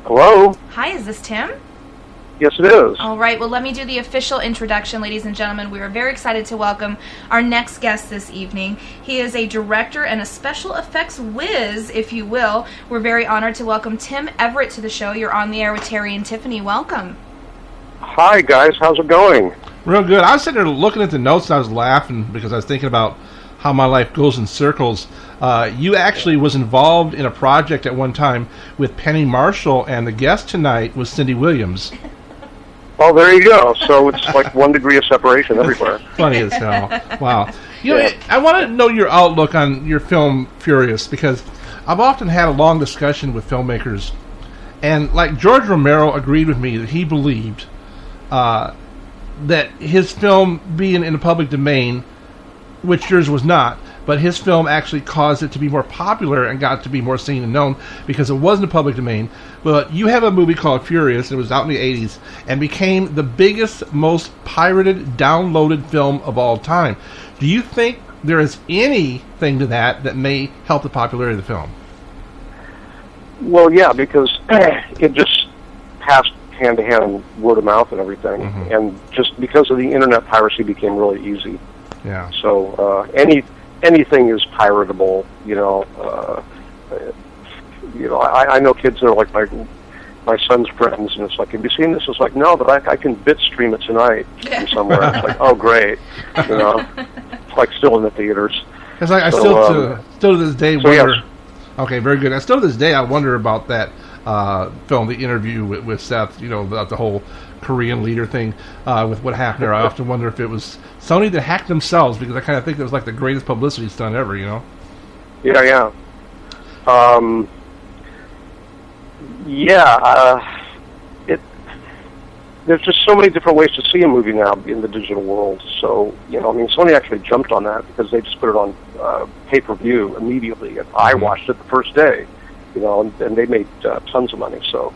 Hello? Hi, is this Tim? Yes, it is. All right, well, let me do the official introduction, ladies and gentlemen. We are very excited to welcome our next guest this evening. He is a director and a special effects whiz, if you will. We're very honored to welcome Tim Everitt to the show. You're on the air with Terry and Tiffany. Welcome. Hi, guys. How's it going? Real good. I was sitting there looking at the notes and I was laughing because I was thinking about how my life goes in circles. You actually was involved in a project at one time with Penny Marshall, and the guest tonight was Cindy Williams. Oh, there you go. So it's like 1 degree of separation everywhere. Funny as hell. Wow. You know, I want to know your outlook on your film Furious, because I've often had a long discussion with filmmakers, and like George Romero agreed with me that he believed that his film being in the public domain, which yours was not, but his film actually caused it to be more popular and got to be more seen and known because it wasn't a public domain. But you have a movie called Furious, it was out in the 80s, and became the biggest, most pirated, downloaded film of all time. Do you think there is anything to that may help the popularity of the film? Well, yeah, because it just passed hand-to-hand, word of mouth and everything. Mm-hmm. And just because of the internet, piracy became really easy. Yeah. So anything is piratable, you know. I know kids that are like my son's friends, and it's like, have you seen this? It's like, no, but I can bit stream it tonight from somewhere. It's like, oh, great, you know. It's like still in the theaters. Because I still to this day wonder. Yes. Okay, very good. Still to this day, I wonder about that film, the interview with Seth. You know, about the whole Korean leader thing with what happened there. I often wonder if it was Sony that hacked themselves, because I kind of think it was like the greatest publicity stunt ever, you know? Yeah. There's just so many different ways to see a movie now in the digital world. So, you know, I mean, Sony actually jumped on that because they just put it on pay-per-view immediately. And I watched it the first day, you know, and they made tons of money. So,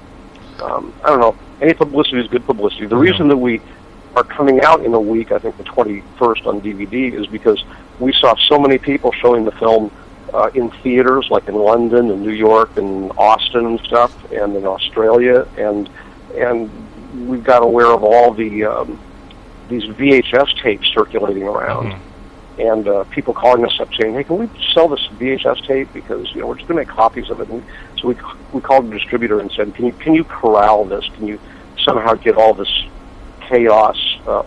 I don't know. Any publicity is good publicity. The reason that we are coming out in a week, I think the 21st on DVD, is because we saw so many people showing the film in theaters, like in London and New York and Austin and stuff, and in Australia, and we've got aware of all the these VHS tapes circulating around, and people calling us up saying, "Hey, can we sell this VHS tape? Because, you know, we're just going to make copies of it." And so we called the distributor and said, "Can you corral this? Can you somehow get all this chaos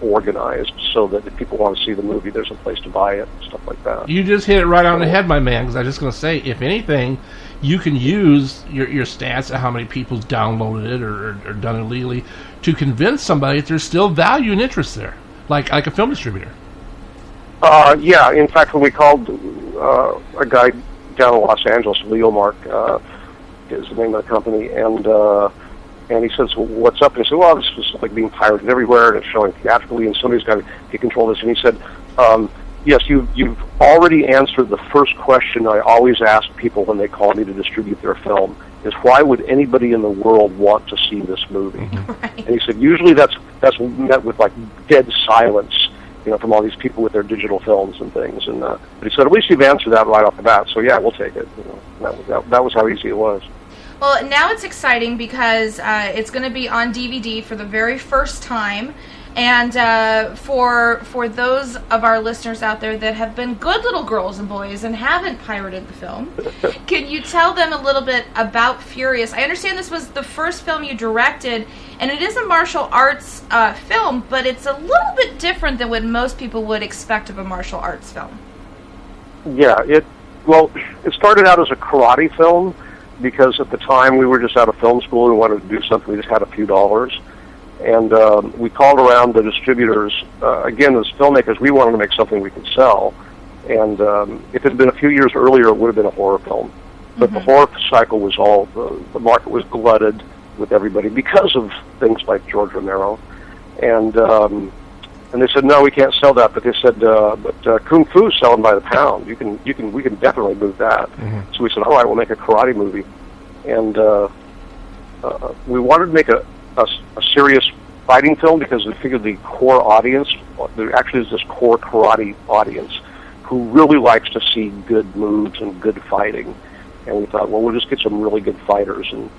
organized so that if people want to see the movie, there's a place to buy it," and stuff like that. You just hit it right on the head, my man, because I was just going to say, if anything, you can use your stats of how many people downloaded it or done it illegally to convince somebody that there's still value and interest there, like a film distributor. Yeah, in fact, when we called a guy down in Los Angeles, Leo Mark is the name of the company, and he says, "Well, what's up?" And he said, "Well, this was like being pirated everywhere, and it's showing theatrically, and somebody's got to get control of this." And he said, "Yes, you've already answered the first question I always ask people when they call me to distribute their film, is why would anybody in the world want to see this movie?" Right. And he said, usually that's met with like dead silence, you know, from all these people with their digital films and things. And but he said, at least you've answered that right off the bat, so yeah, we'll take it. You know, that was how easy it was. Well, now it's exciting because it's going to be on DVD for the very first time. And for those of our listeners out there that have been good little girls and boys and haven't pirated the film, can you tell them a little bit about Furious? I understand this was the first film you directed, and it is a martial arts film, but it's a little bit different than what most people would expect of a martial arts film. Yeah, it started out as a karate film because at the time we were just out of film school and wanted to do something. We just had a few dollars. And we called around the distributors. Again, as filmmakers, we wanted to make something we could sell. And if it had been a few years earlier, it would have been a horror film. But the horror cycle was all, the market was glutted with everybody because of things like George Romero. And they said, no, we can't sell that. But they said, but Kung Fu's selling by the pound. We can definitely move that. So we said, all right, we'll make a karate movie. And we wanted to make a serious fighting film because we figured the core audience, there actually is this core karate audience who really likes to see good moves and good fighting. And we thought, well, we'll just get some really good fighters and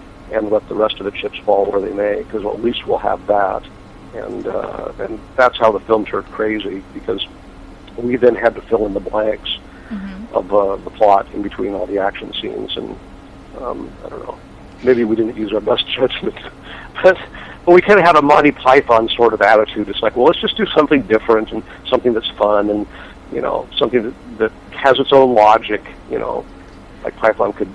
let the rest of the chips fall where they may, because at least we'll have that. And that's how the film turned crazy, because we then had to fill in the blanks of the plot in between all the action scenes. And I don't know, maybe we didn't use our best judgment, but we kind of had a Monty Python sort of attitude. It's like, well, let's just do something different and something that's fun and, you know, something that has its own logic, you know, like Python could,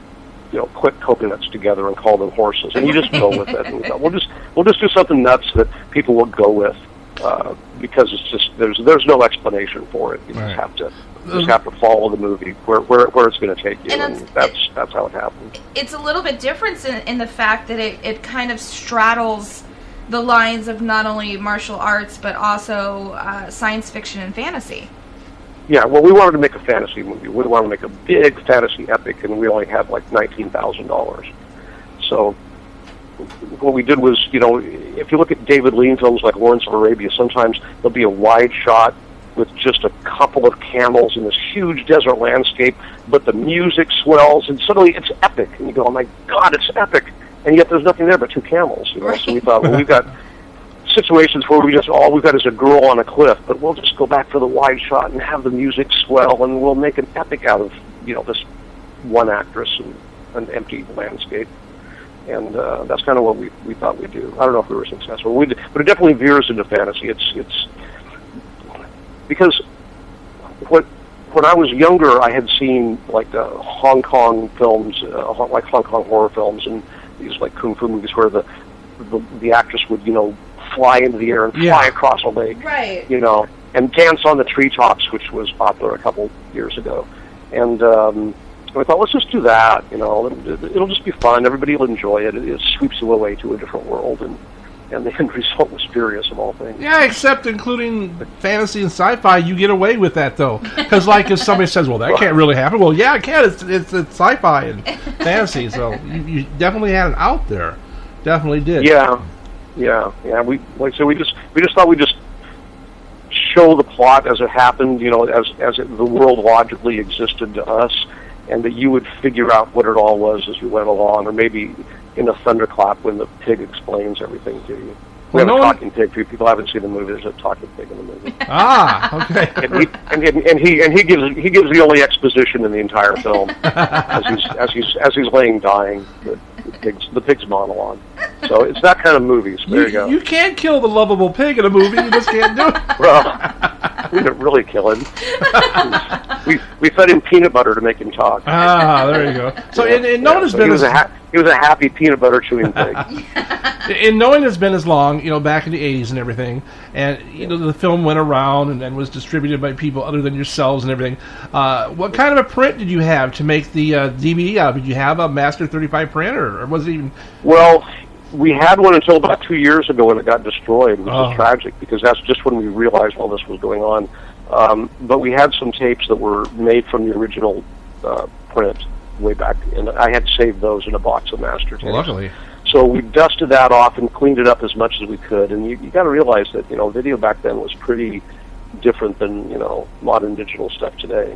you know, put coconuts together and call them horses, and you just go with it. And we thought, we'll just do something nuts that people will go with, because it's just there's no explanation for it. You just have to follow the movie where it's going to take you, and that's how it happened. It's a little bit different in the fact that it kind of straddles the lines of not only martial arts but also science fiction and fantasy. Yeah, well, we wanted to make a fantasy movie. We wanted to make a big fantasy epic, and we only had like $19,000. So what we did was, you know, if you look at David Lean films like Lawrence of Arabia, sometimes there'll be a wide shot with just a couple of camels in this huge desert landscape, but the music swells, and suddenly it's epic. And you go, oh my God, it's epic. And yet there's nothing there but two camels. You know? So we thought, well, we've got situations where all we've got is a girl on a cliff, but we'll just go back for the wide shot and have the music swell, and we'll make an epic out of, you know, this one actress and an empty landscape. And that's kind of what we thought we'd do. I don't know if we were successful, but it definitely veers into fantasy. It's because when I was younger, I had seen like Hong Kong films, like Hong Kong horror films, and these like kung fu movies where the actress would, you know, fly into the air and fly across a lake, right? You know, and dance on the treetops, which was popular a couple years ago. And I thought, let's just do that. You know, it'll just be fun. Everybody will enjoy it. It sweeps you away to a different world, and the end result was furious of all things. Yeah, except including fantasy and sci-fi, you get away with that though, because like if somebody says, "Well, that can't really happen," well, yeah, it can. It's sci-fi and fantasy, so you definitely had it out there. Definitely did. Yeah. We just thought we'd just show the plot as it happened, you know, as the world logically existed to us, and that you would figure out what it all was as you went along, or maybe in a thunderclap when the pig explains everything to you. We have a talking pig. For people who haven't seen the movie, there's a talking pig in the movie. Okay. and he gives the only exposition in the entire film as he's laying dying. The pig's monologue. So it's that kind of movie. So there you go. You can't kill the lovable pig in a movie. You just can't do it. Well, we didn't really kill him. We fed him peanut butter to make him talk. There you go. So he was a happy peanut butter chewing pig. In knowing it's been as long, you know, back in the 80s and everything, and you know the film went around and was distributed by people other than yourselves and everything. What kind of a print did you have to make the DVD out? Did you have a Master 35 print, or was it even? Well, we had one until about 2 years ago when it got destroyed, which was tragic because that's just when we realized all this was going on. But we had some tapes that were made from the original print way back, and I had saved those in a box of master tapes. Luckily. So we dusted that off and cleaned it up as much as we could. And you got to realize that, you know, video back then was pretty different than, you know, modern digital stuff today.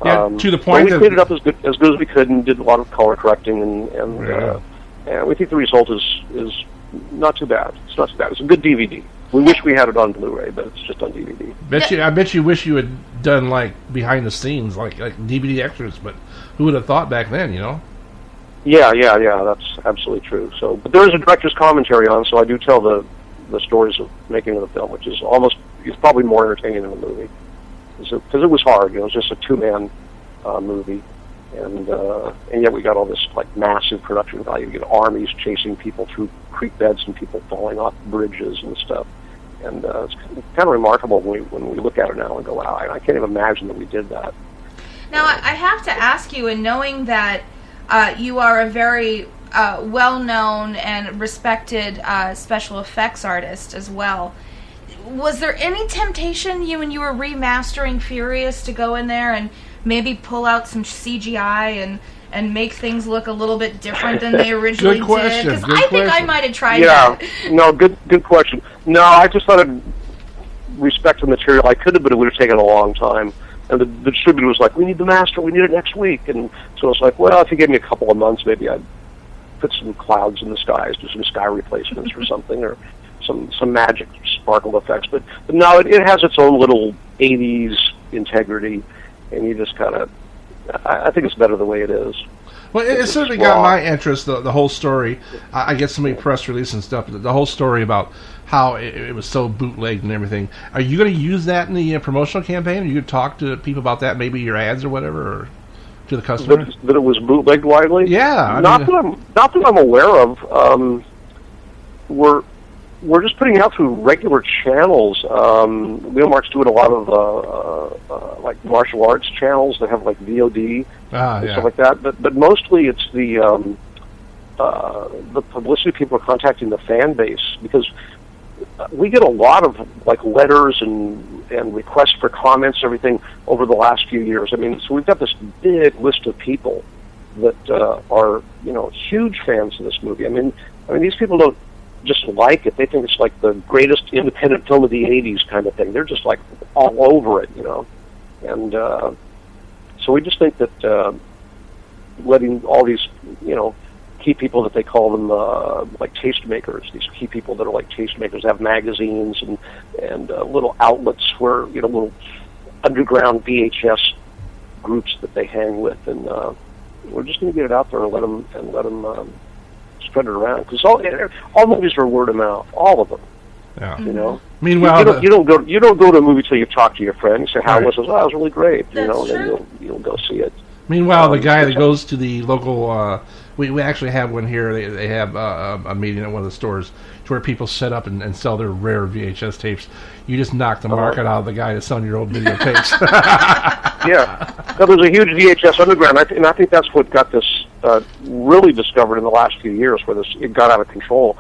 Yeah, to the point that we cleaned it up as good as we could and did a lot of color correcting, and we think the result is not too bad. It's not too bad. It's a good DVD. We wish we had it on Blu-ray, but it's just on DVD. I bet you wish you had done like behind the scenes, like DVD extras. But who would have thought back then, you know? Yeah, that's absolutely true. So, but there is a director's commentary on, so I do tell the stories of making of the film, which is it's probably more entertaining than the movie, because it was hard. You know, it was just a two-man movie, and yet we got all this like massive production value. You get armies chasing people through creek beds and people falling off bridges and stuff. And it's kind of remarkable when we look at it now and go, wow, I can't even imagine that we did that. Now, I have to ask you, in knowing that you are a very well-known and respected special effects artist as well, was there any temptation when you were remastering Furious to go in there and maybe pull out some CGI and make things look a little bit different than they originally Good question. did? Because I think I might have tried that. Yeah, no, good question. No, I just thought I'd respect the material. I could have, but it would have taken a long time. And the distributor was like, we need the master, we need it next week. And so it's like, well, if you gave me a couple of months, maybe I'd put some clouds in the skies, do some sky replacements or something, or some magic sparkle effects. But no, it has its own little 80s integrity, and you just kind of, I think it's better the way it is. Well, it certainly got my interest, the whole story. I get so many press releases and stuff, the whole story about how it was so bootlegged and everything. Are you going to use that in the promotional campaign? Are you going to talk to people about that, maybe your ads or whatever, or to the customer? That it was bootlegged widely? Yeah. Not that I'm aware of. We're just putting out through regular channels. Wheelmark's doing a lot of like martial arts channels that have like VOD and stuff like that. But mostly it's the publicity people are contacting the fan base, because we get a lot of like letters and requests for comments and everything over the last few years. I mean, so we've got this big list of people that are huge fans of this movie. I mean these people don't just like it; they think it's like the greatest independent film of the '80s kind of thing. They're just like all over it, And so we just think that letting all these key people, that they call them like tastemakers, these key people that are like tastemakers, have magazines and little outlets where little underground VHS groups that they hang with, and we're just going to get it out there and let them spread it around, because all movies are word of mouth, all of them. Yeah. Meanwhile, you don't go to a movie till you've talked to your friend. You say, "How was it?" "Oh, it was really great." And then you'll go see it. Meanwhile, the guy that goes to the local, we actually have one here. They have a meeting at one of the stores to where people set up and sell their rare VHS tapes. You just knock the market out of the guy that's selling your old videotapes. Yeah, there's a huge VHS underground, and I think that's what got this really discovered in the last few years, where it got out of control,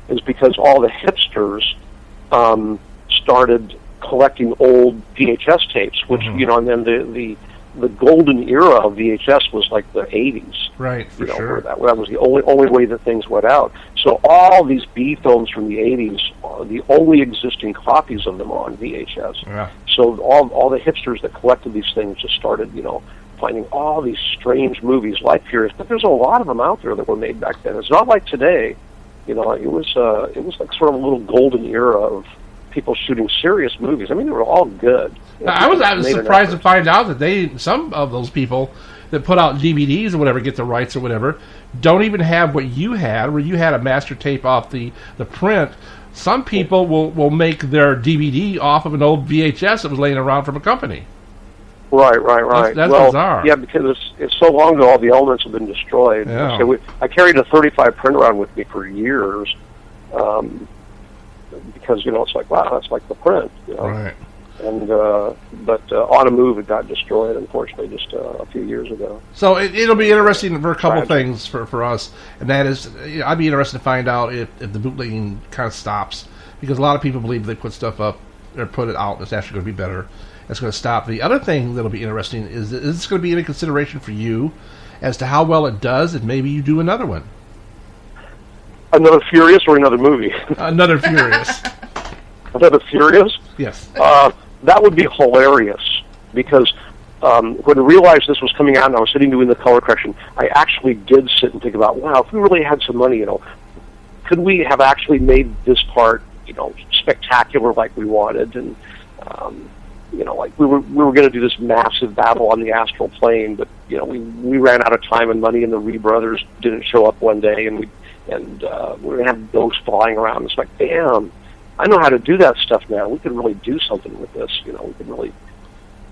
is because all the hipsters started collecting old VHS tapes, which and then the golden era of VHS was like the 80s. Right, for sure. That was the only way that things went out. So all these B films from the 80s are the only existing copies of them on VHS. Yeah. So all the hipsters that collected these things just started, finding all these strange movies like Furious. But there's a lot of them out there that were made back then. It's not like today. It was like sort of a little golden era of people shooting serious movies. I mean, they were all good. I was surprised to find out that some of those people that put out DVDs or whatever, get the rights or whatever, don't even have what you had, where you had a master tape off the print. Some people will make their DVD off of an old VHS that was laying around from a company. Right. That's well, bizarre. Yeah, because it's so long ago, all the elements have been destroyed. Yeah. So I carried a 35 print around with me for years, because it's like, wow, that's like the print. Right. And but on a move, it got destroyed, unfortunately, just a few years ago. So it'll be interesting for a couple things for us, and that is, I'd be interested to find out if the bootlegging kind of stops, because a lot of people believe they put stuff up or put it out, it's actually going to be better. It's going to stop. The other thing that'll be interesting is this going to be any consideration for you as to how well it does, and maybe you do another one. Another Furious or another movie? Another Furious. Another Furious? Yes. That would be hilarious, because when I realized this was coming out and I was sitting doing the color correction, I actually did sit and think about, wow, if we really had some money, could we have actually made this part, spectacular like we wanted, and like we were going to do this massive battle on the astral plane, but we ran out of time and money, and the Ree brothers didn't show up one day, and we were going to have ghosts flying around. It's like, damn, I know how to do that stuff now. We could really do something with this. We could really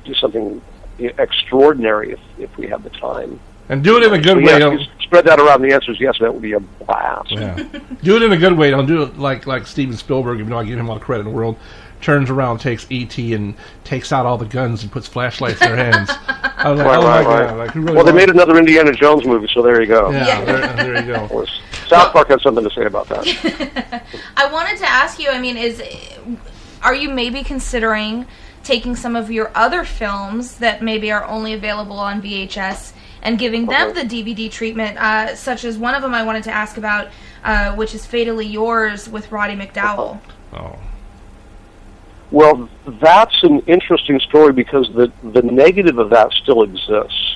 do something extraordinary if we had the time. And do it in a good way. If you spread that around, the answer is yes, that would be a blast. Yeah. Do it in a good way. Don't do it like Steven Spielberg, even though I give him all the credit in the world. Turns around, takes E.T. and takes out all the guns and puts flashlights in their hands. I was like, my God. Like, who really well, they made another Indiana Jones movie, so there you go. Yeah. There you go. South Park has something to say about that. I wanted to ask you, I mean, are you maybe considering taking some of your other films that maybe are only available on VHS and giving them the DVD treatment, such as one of them I wanted to ask about, which is Fatally Yours with Roddy McDowall. Oh. Well, that's an interesting story because the negative of that still exists.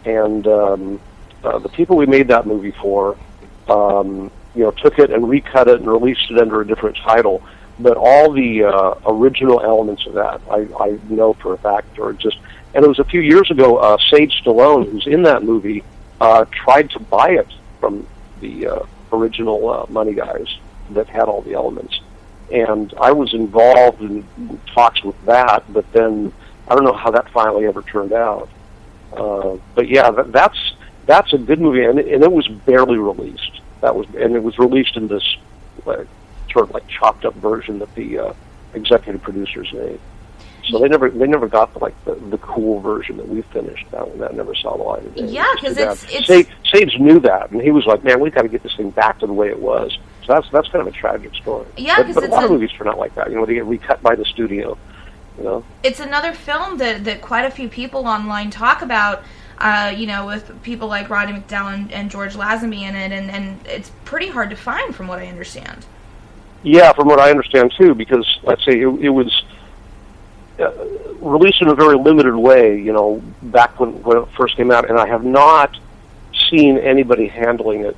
And the people we made that movie for, took it and recut it and released it under a different title. But all the original elements of that, I know for a fact, are just... And it was a few years ago, Sage Stallone, who's in that movie, tried to buy it from the original Money guys that had all the elements. And I was involved in talks with that, but then I don't know how that finally ever turned out. But yeah, that's a good movie, and it was barely released. And it was released in this sort of like chopped up version that the executive producers made. So they never got the cool version that we finished. That never saw the light of day. Yeah, because it's Sage knew that, and he was like, "Man, we've got to get this thing back to the way it was." So that's kind of a tragic story. Yeah, but a lot of movies turn out like that. They get recut by the studio. It's another film that quite a few people online talk about. With people like Roddy McDowall and George Lazenby in it, and it's pretty hard to find, from what I understand. Yeah, from what I understand too, because let's say it was released in a very limited way, back when it first came out, and I have not seen anybody handling it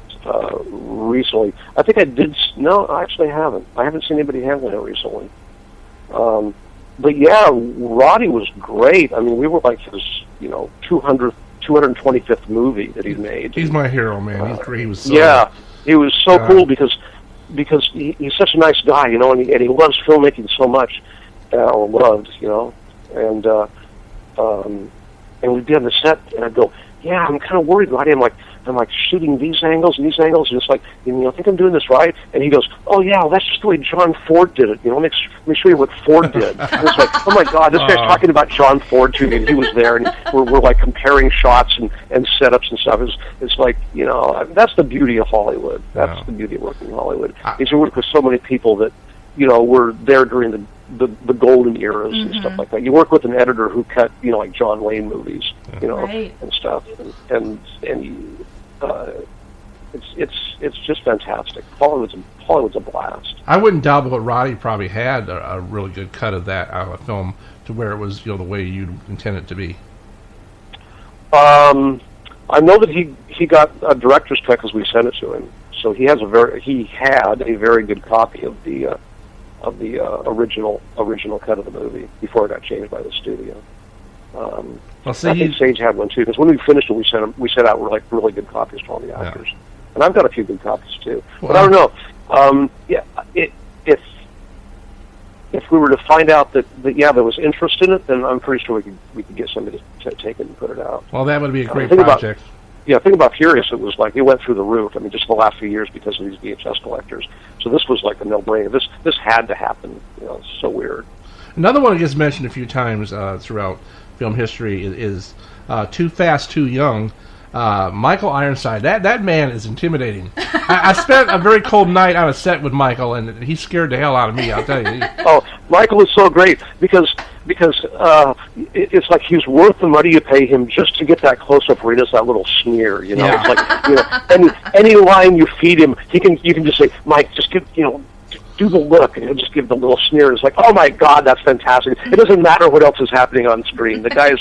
recently. I think I did. No, I actually haven't. I haven't seen anybody handling it recently. But yeah, Roddy was great. I mean, we were like his, 225th movie that he made. He's my hero, man. He's great. He was so he was so cool because he's such a nice guy, and he loves filmmaking so much. Or loved, and we'd be on the set, and I'd go, "Yeah, I'm kind of worried, Roddy. I'm like shooting these angles and these angles, and it's like, I think I'm doing this right." And he goes, "Oh yeah, well, that's just the way John Ford did it. Let me show you what Ford did." And it's like, oh my God, this guy's talking about John Ford to me, and he was there, and we're like comparing shots and setups and stuff. It's like, that's the beauty of Hollywood. That's the beauty of working in Hollywood. Is you work with so many people that were there during the golden eras and stuff like that. You work with an editor who cut, like John Wayne movies, right. and stuff, and it's just fantastic. Hollywood's a blast. I wouldn't doubt but Roddy probably had a really good cut of that out of a film to where it was, the way you'd intend it to be. I know that he got a director's cut because we sent it to him. So he had a very good copy of the original cut of the movie before it got changed by the studio. I think Sage had one too, because when we finished it, we sent out really good copies to all the actors, and I've got a few good copies too. Well, but I don't know. If we were to find out that there was interest in it, then I'm pretty sure we could get somebody to take it and put it out. Well, that would be a great project. Think about Furious. It was like it went through the roof. I mean, just the last few years because of these VHS collectors. So this was like a no-brainer. This had to happen. It's so weird. Another one that gets mentioned a few times throughout film history is Too Fast, Too Young. Michael Ironside. That man is intimidating. I spent a very cold night on a set with Michael, and he scared the hell out of me. I'll tell you. Oh, Michael is so great because it's like he's worth the money you pay him just to get that close up where he does that little sneer. Yeah. It's like any line you feed him, you can just say, Mike, just give do the look, and he'll just give the little sneer. It's like, oh my God, that's fantastic. It doesn't matter what else is happening on screen. The guy's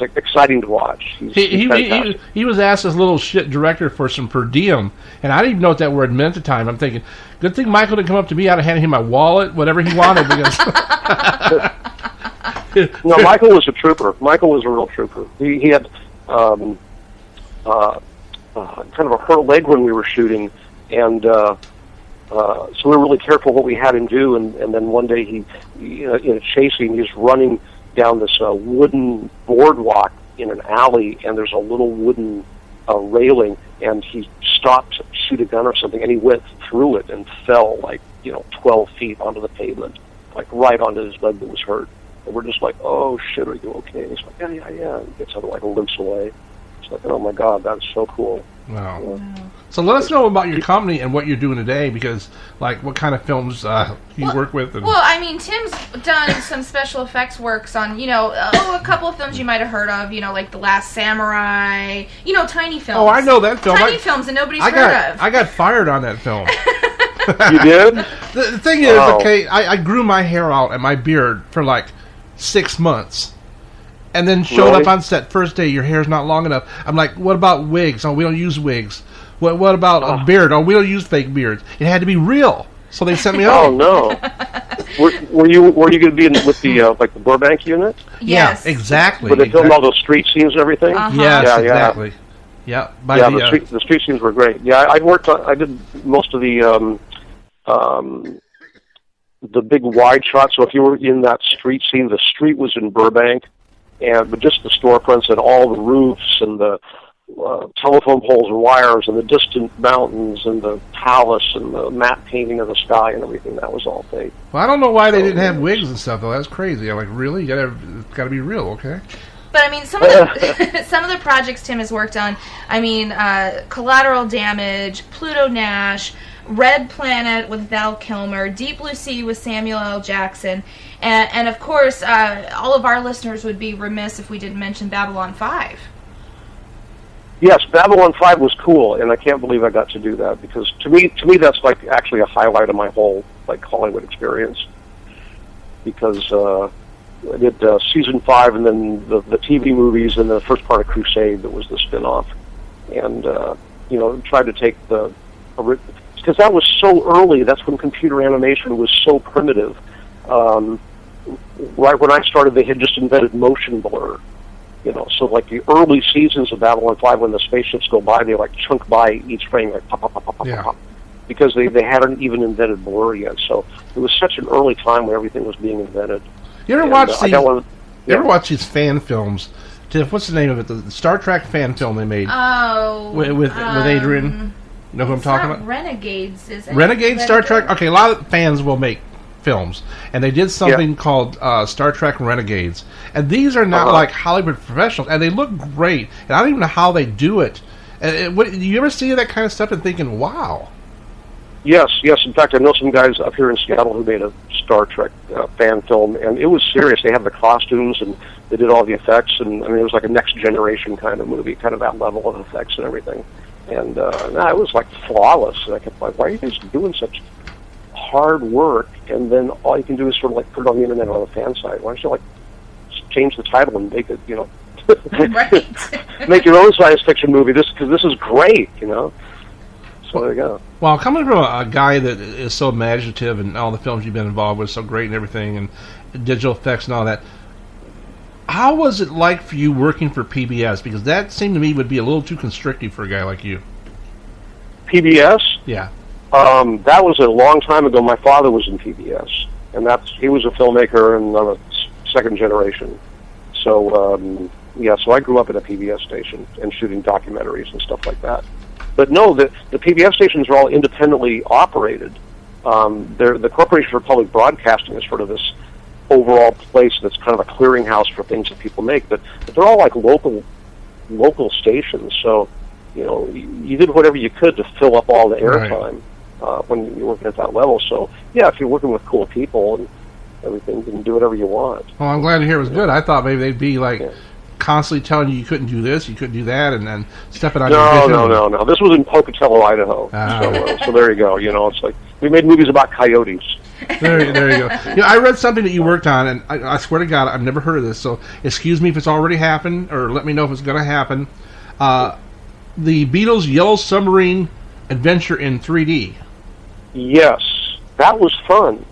like exciting to watch. He was asked as little shit director for some per diem, and I didn't even know what that word meant at the time. I'm thinking, good thing Michael didn't come up to me. I'd have handed him my wallet, whatever he wanted. Because no, Michael was a trooper. Michael was a real trooper. He had kind of a hurt leg when we were shooting, and so we were really careful what we had him do. And then one day he chasing, he's running down this wooden boardwalk in an alley, and there's a little wooden railing, and he stopped to shoot a gun or something, and he went through it and fell 12 feet onto the pavement, right onto his leg that was hurt. And we're just like, oh shit, are you okay? And he's like, yeah. And he gets out of limps away. It's like, oh my god, that's so cool. Wow. Wow. So let us know about your company and what you're doing today, because what kind of films you work with. And... Well, I mean, Tim's done some special effects works on, a couple of films you might have heard of, like The Last Samurai, tiny films. Oh, I know that film. Tiny films that nobody's heard of. I got fired on that film. You did? The thing is, okay, I grew my hair out and my beard for 6 months. And then showed up on set first day, your hair's not long enough. I'm like, what about wigs? Oh, we don't use wigs. What about a beard? Oh, we don't use fake beards. It had to be real. So they sent me home. Oh, no. Were you going to be with the Burbank unit? Yes. Yeah, exactly. Where they filmed all those street scenes and everything? Uh-huh. Yes, exactly. Yeah, the street scenes were great. Yeah, I did most of the big wide shots. So if you were in that street scene, the street was in Burbank, but just the storefronts and all the roofs and the telephone poles and wires and the distant mountains and the palace and the matte painting of the sky and everything, that was all fake. Well, I don't know why they didn't have wigs and stuff, though. That's crazy. I'm like, really? It's got to be real, okay? But I mean, some of the projects Tim has worked on. I mean, Collateral Damage, Pluto Nash, Red Planet with Val Kilmer, Deep Blue Sea with Samuel L. Jackson, and of course, all of our listeners would be remiss if we didn't mention Babylon 5. Yes, Babylon 5 was cool, and I can't believe I got to do that, because to me that's actually a highlight of my whole Hollywood experience. Because I did season 5 and then the TV movies and the first part of Crusade that was the spin-off, and tried to take because that was so early. That's when computer animation was so primitive. Right when I started, they had just invented motion blur. So the early seasons of Babylon 5, when the spaceships go by, they chunk by each frame, pop, pop, pop, pop, pop, pop, because they hadn't even invented blur yet. So it was such an early time when everything was being invented. You ever watch these fan films? Tiff, what's the name of it? The Star Trek fan film they made. Oh, with Adrian. You know who I'm talking about? Renegades, is it? Renegade Star Trek? Okay, a lot of fans will make films, and they did something called Star Trek Renegades, and these are not like Hollywood professionals, and they look great, and I don't even know how they do it. And do you ever see that kind of stuff and thinking, wow? Yes. In fact, I know some guys up here in Seattle who made a Star Trek fan film, and it was serious. They had the costumes, and they did all the effects, and it was like a next generation kind of movie, kind of that level of effects and everything. And it was flawless, and I kept why are you guys doing such hard work, and then all you can do is sort of put it on the internet on the fan site? Why don't you change the title and make it, right. make your own science fiction movie? Because this is great, So there you go. Well, coming from a guy that is so imaginative and all the films you've been involved with, so great and everything, and digital effects and all that, how was it like for you working for PBS? Because that seemed to me would be a little too constrictive for a guy like you. PBS? Yeah. That was a long time ago. My father was in PBS, and he was a filmmaker and I'm a second generation. So, so I grew up at a PBS station and shooting documentaries and stuff like that. But no, the PBS stations are all independently operated. The Corporation for Public Broadcasting is sort of this overall place that's kind of a clearinghouse for things that people make, but they're all local stations. So, you did whatever you could to fill up all the airtime when you're working at that level. So, if you're working with cool people and everything, you can do whatever you want. Well, I'm glad to hear it was good. I thought maybe they'd be constantly telling you couldn't do this, you couldn't do that, and then stepping on your vision. No. This was in Pocatello, Idaho. So there you go. It's like we made movies about coyotes. There you go. I read something that you worked on, and I swear to God, I've never heard of this, so excuse me if it's already happened, or let me know if it's going to happen. The Beatles' Yellow Submarine Adventure in 3D. Yes, that was fun,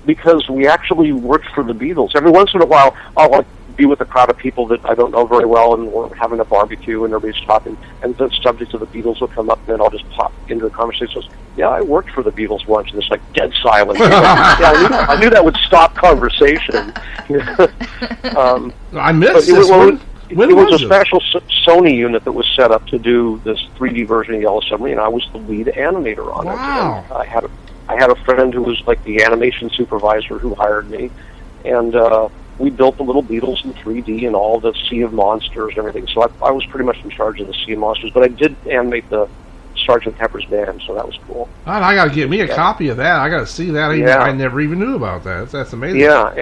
because we actually worked for the Beatles. Every once in a while, I'll be with a crowd of people that I don't know very well, and we're having a barbecue, and everybody's talking, and the subject of the Beatles will come up, and then I'll just pop into the conversation. I worked for the Beatles once, and it's dead silence. I knew that would stop conversation. I missed this one. When it was was a special Sony unit that was set up to do this 3D version of Yellow Submarine. I was the lead animator on it. Wow. And I had a friend who was like the animation supervisor who hired me, and we built the little Beetles in 3D and all the Sea of Monsters and everything. So I was pretty much in charge of the Sea of Monsters, but I did animate the Sergeant Pepper's Band, so that was cool. Oh, I got to get me a copy of that. I got to see that. I never even knew about that. That's amazing. Yeah,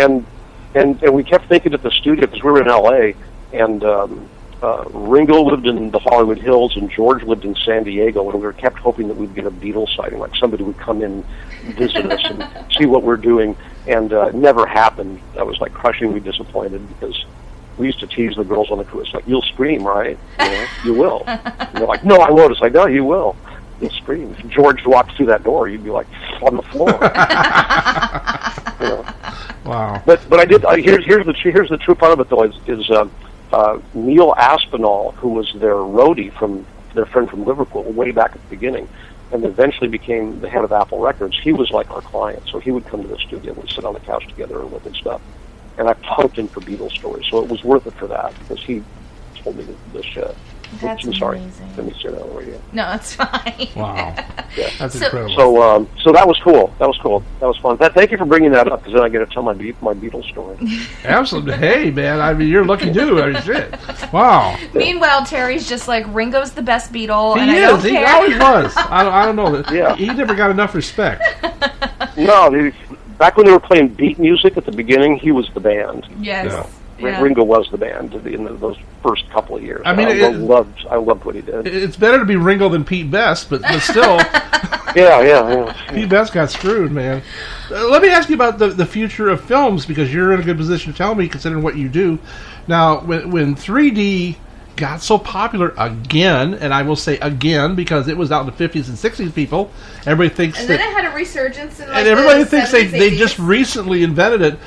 and we kept thinking at the studio, because we were in L.A., and Ringo lived in the Hollywood Hills, and George lived in San Diego, and we kept hoping that we'd get a Beatles sighting, like somebody would come in, visit us, and see what we're doing, and it never happened. I was like crushingly disappointed, because we used to tease the girls on the crew. It's like, you'll scream, right? You will. And they're like, no, I won't. It's like, no, you will. You'll scream. If George walked through that door, you'd be like on the floor. Wow. But I did. Here's the true part of it, though. Is Neil Aspinall, who was their roadie their friend from Liverpool way back at the beginning, and eventually became the head of Apple Records. He was like our client, so he would come to the studio and we'd sit on the couch together and look at stuff. And I punked him for Beatles stories, so it was worth it for that, because he told me this shit. That's I'm sorry. amazing. Let me say that on the radio. No, it's fine. Wow. Yeah. That's incredible. So that was cool. That was cool. That was fun. Thank you for bringing that up, because then I get to tell my Beatles story. Absolutely. Hey, man, I mean, you're a lucky dude. I mean, shit. Wow. Meanwhile, Terry's just like, Ringo's the best Beatle, and He I don't is. He care. always was. I don't know. Yeah. He never got enough respect. No, back when they were playing beat music at the beginning, he was the band. Yes. Yeah. Yeah. Ringo was the band in those first couple of years. I mean, I loved what he did. It's better to be Ringo than Pete Best, but still, Yeah. Pete Best got screwed, man. Let me ask you about the future of films, because you're in a good position to tell me, considering what you do. Now, when 3D got so popular again, and I will say again, because it was out in the 50s and 60s, people, everybody thinks And that... then it had a resurgence in like and everybody the thinks 70s, they 80s. just recently invented it.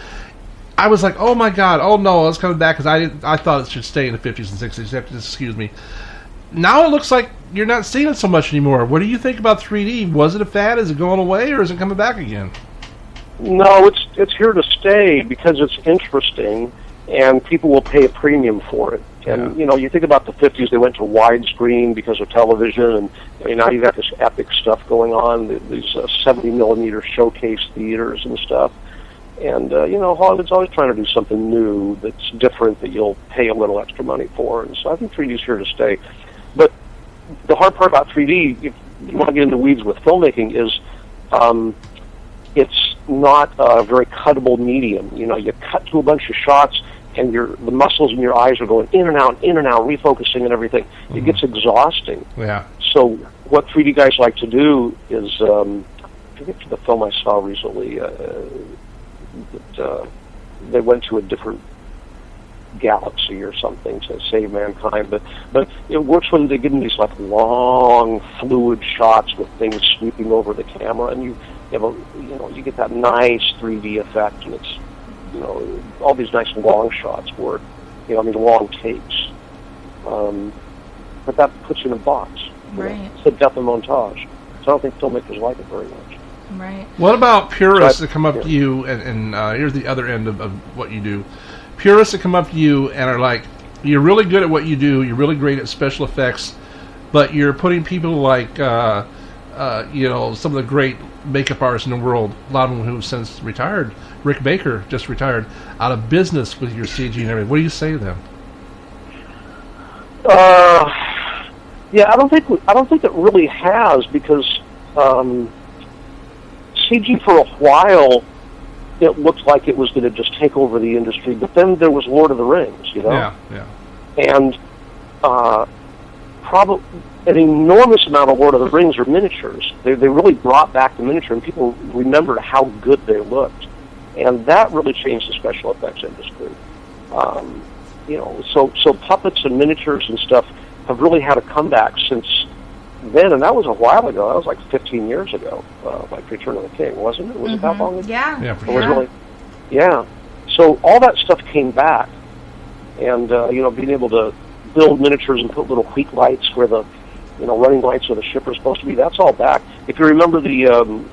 I was like, oh my god, oh no, it's coming back, because I thought it should stay in the 50s and 60s. You have to excuse me. Now it looks like you're not seeing it so much anymore. What do you think about 3D? Was it a fad? Is it going away, or is it coming back again? No, it's here to stay, because it's interesting, and people will pay a premium for it. And you think about the 50s; they went to widescreen because of television, and now you got this epic stuff going on. These 70 millimeter showcase theaters and stuff. And, Hollywood's always trying to do something new that's different, that you'll pay a little extra money for. And so I think 3D is here to stay. But the hard part about 3D, if you want to get into the weeds with filmmaking, is it's not a very cuttable medium. You cut to a bunch of shots, and the muscles in your eyes are going in and out, refocusing and everything. Mm-hmm. It gets exhausting. Yeah. So what 3D guys like to do is, I forget the film I saw recently, that they went to a different galaxy or something to save mankind, but it works when they give them these like long fluid shots with things sweeping over the camera, and you get that nice 3D effect, and it's all these nice long shots where long takes, but that puts you in a box. Right. It's the death of montage. So I don't think filmmakers like it very much. Right. What about purists that come up to you, and here's the other end of what you do. Purists that come up to you and are like, you're really good at what you do, you're really great at special effects, but you're putting people like, some of the great makeup artists in the world, a lot of them who have since retired, Rick Baker just retired, out of business with your CG and everything. What do you say to them? Yeah, I don't think it really has, because CG for a while, it looked like it was going to just take over the industry, but then there was Lord of the Rings, Yeah. And probably an enormous amount of Lord of the Rings are miniatures. They really brought back the miniature, and people remembered how good they looked. And that really changed the special effects industry. So puppets and miniatures and stuff have really had a comeback since then, and that was a while ago. That was like 15 years ago, like Return of the King, wasn't it? Was it that long ago? Yeah. Yeah, for It was sure. really, yeah. So all that stuff came back, and being able to build miniatures and put little weak lights where the running lights of the ship are supposed to be, that's all back. If you remember the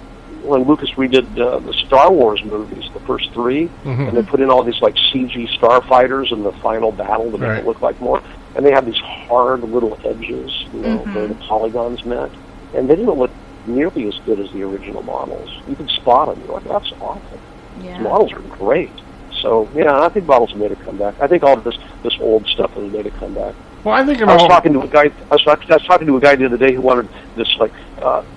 when Lucas redid the Star Wars movies, the first three, and they put in all these like CG starfighters in the final battle to make it look like more, and they had these hard little edges, you know, where the polygons met, and they didn't look nearly as good as the original models. You could spot them. You're like, that's awful. Yeah. These models are great. So yeah, I think models have made a comeback. I think all of this old stuff has made a comeback. Well, I think I was talking to a guy. I was talking to a guy the other day who wanted this like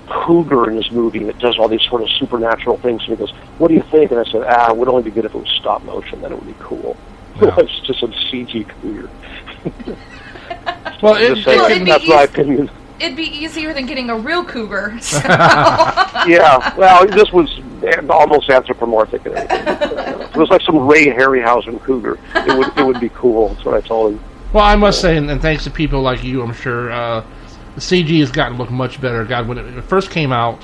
cougar in his movie that does all these sort of supernatural things. And he goes, "What do you think?" And I said, it would only be good if it was stop motion. Then it would be cool. Yeah. It's just some CG cougar. Well, that's my opinion. It'd be easier than getting a real cougar. So. Yeah, well, this was almost anthropomorphic and everything. It was like some Ray Harryhausen cougar. It would be cool. That's what I told him. Well, I must say, and thanks to people like you, I'm sure, the CG has gotten to look much better. God, when it first came out,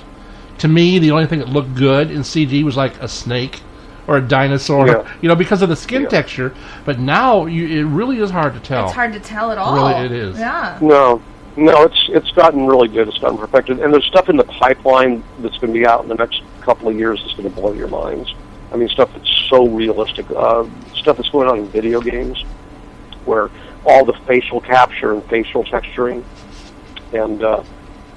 to me, the only thing that looked good in CG was like a snake or a dinosaur, you know, because of the skin texture. But now, it really is hard to tell. It's hard to tell at all. Really, it is. Yeah. No, it's gotten really good. It's gotten perfected, and there's stuff in the pipeline that's going to be out in the next couple of years that's going to blow your minds. I mean, stuff that's so realistic. Stuff that's going on in video games, where all the facial capture and facial texturing, and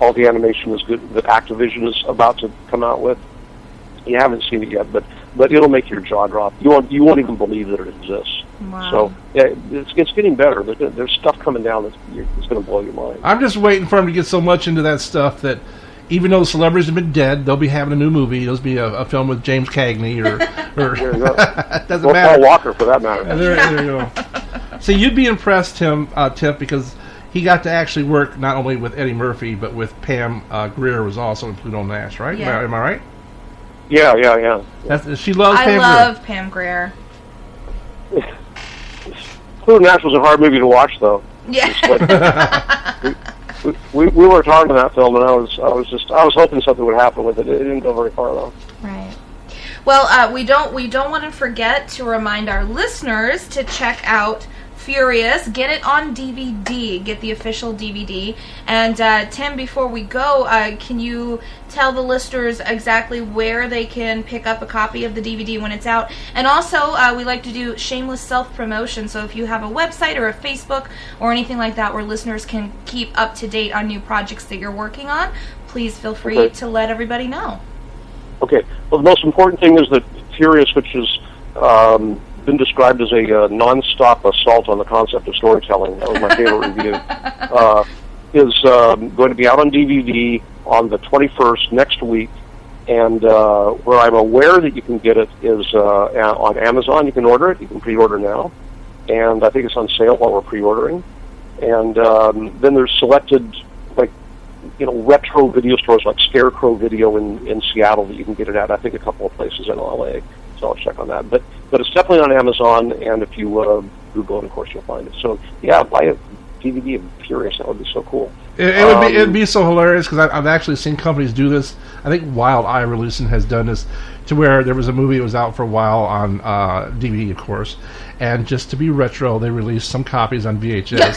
all the animation is good that Activision is about to come out with. You haven't seen it yet, but it'll make your jaw drop. You won't even believe that it exists. Wow. So yeah, it's getting better. There's stuff coming down that's going to blow your mind. I'm just waiting for them to get so much into that stuff that even though the celebrities have been dead, they'll be having a new movie. It'll be a film with James Cagney or doesn't matter. Paul Walker, for that matter. There you go. So you'd be impressed, Tim, because he got to actually work not only with Eddie Murphy but with Pam Grier, was also in Pluto Nash, right? Yeah. Am I right? Yeah. She loves Pam Grier. I love Pam Grier. Pluto Nash was a hard movie to watch, though. Yeah. We worked hard on that film, and I was hoping something would happen with it. It didn't go very far, though. Right. Well, we don't want to forget to remind our listeners to check out Furious. Get it on DVD. Get the official DVD. And Tim, before we go, can you tell the listeners exactly where they can pick up a copy of the DVD when it's out? And also, we like to do shameless self-promotion. So if you have a website or a Facebook or anything like that where listeners can keep up to date on new projects that you're working on, please feel free to let everybody know. Okay. Well, the most important thing is that Furious, which is been described as a non-stop assault on the concept of storytelling. That was my favorite review. Is going to be out on DVD on the 21st next week, and where I'm aware that you can get it is on Amazon. You can order it. You can pre-order now, and I think it's on sale while we're pre-ordering. And then there's selected retro video stores like Scarecrow Video in Seattle that you can get it at. I think a couple of places in LA. So I'll check on that. But it's definitely on Amazon, and if you Google it, of course, you'll find it. So yeah, buy a DVD of Furious. That would be so cool. It'd be so hilarious because I've actually seen companies do this. I think Wild Eye Releasing has done this to where there was a movie that was out for a while on DVD, of course, and just to be retro, they released some copies on VHS.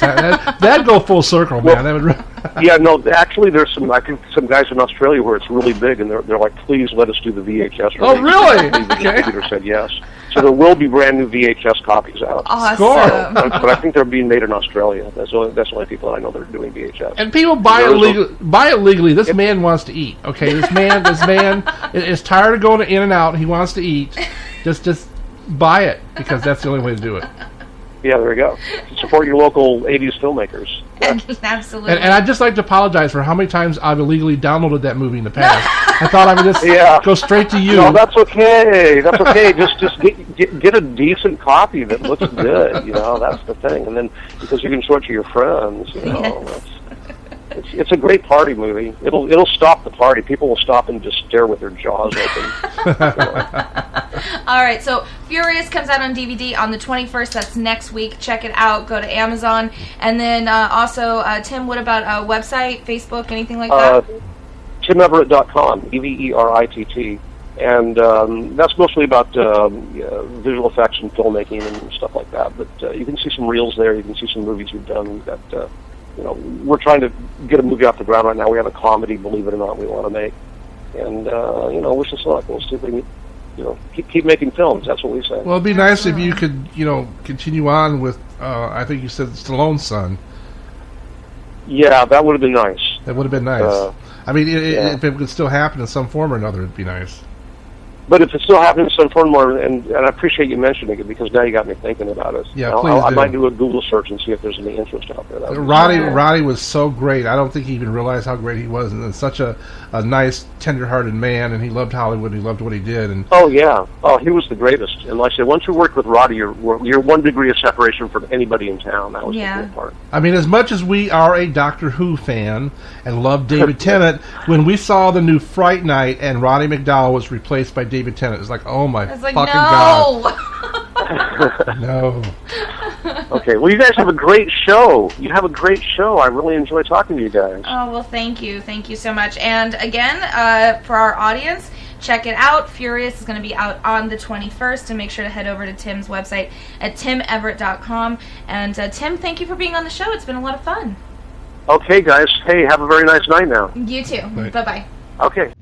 That'd go full circle, man. That would. Yeah, no, actually, there's some guys in Australia where it's really big, and they're like, please let us do the VHS release. Oh, really? The distributor said yes. So there will be brand new VHS copies out. Awesome. But I think they're being made in Australia. That's the only people that I know that are doing VHS. And people buy it legally. This man wants to eat. Okay, this man is tired of going in and out. He wants to eat. Just buy it because that's the only way to do it. Yeah, there we go. Support your local 80s filmmakers. Absolutely. And I'd just like to apologize for how many times I've illegally downloaded that movie in the past. I thought I would just go straight to you. No, that's okay. That's okay. just get a decent copy that looks good. That's the thing. And then because you can show it to your friends. It's a great party movie. It'll stop the party. People will stop and just stare with their jaws open. All right, so Furious comes out on DVD on the 21st. That's next week. Check it out. Go to Amazon. And then also, Tim, what about a website, Facebook, anything like that? TimEveritt.com, EVERITT. And that's mostly about visual effects and filmmaking and stuff like that. But you can see some reels there. You can see some movies we've done. We've got... we're trying to get a movie off the ground right now. We have a comedy, believe it or not, we want to make. and wish us luck. We'll see if we can, keep making films. That's what we say. Well, it'd be nice if you could, continue on with. I think you said Stallone's son. Yeah, that would have been nice. That would have been nice. If it could still happen in some form or another, it'd be nice. But if it still happens in some form, and I appreciate you mentioning it, because now you got me thinking about it. Yeah, please do. I might do a Google search and see if there's any interest out there. Roddy was so great. I don't think he even realized how great he was, and such a nice, tender-hearted man, and he loved Hollywood. He loved what he did. And oh yeah, he was the greatest. And like I said, once you worked with Roddy, you're 1 degree of separation from anybody in town. That was the cool part. I mean, as much as we are a Doctor Who fan and love David Tennant, when we saw the new Fright Night and Roddy McDowall was replaced by David Tennant, it's like, oh my fucking God. No. Okay, well, you guys have a great show. You have a great show. I really enjoy talking to you guys. Oh, well, thank you. Thank you so much. And again, for our audience, check it out. Furious is going to be out on the 21st, and make sure to head over to Tim's website at timeveritt.com. And Tim, thank you for being on the show. It's been a lot of fun. Okay, guys. Hey, have a very nice night now. You too. Bye-bye. Okay.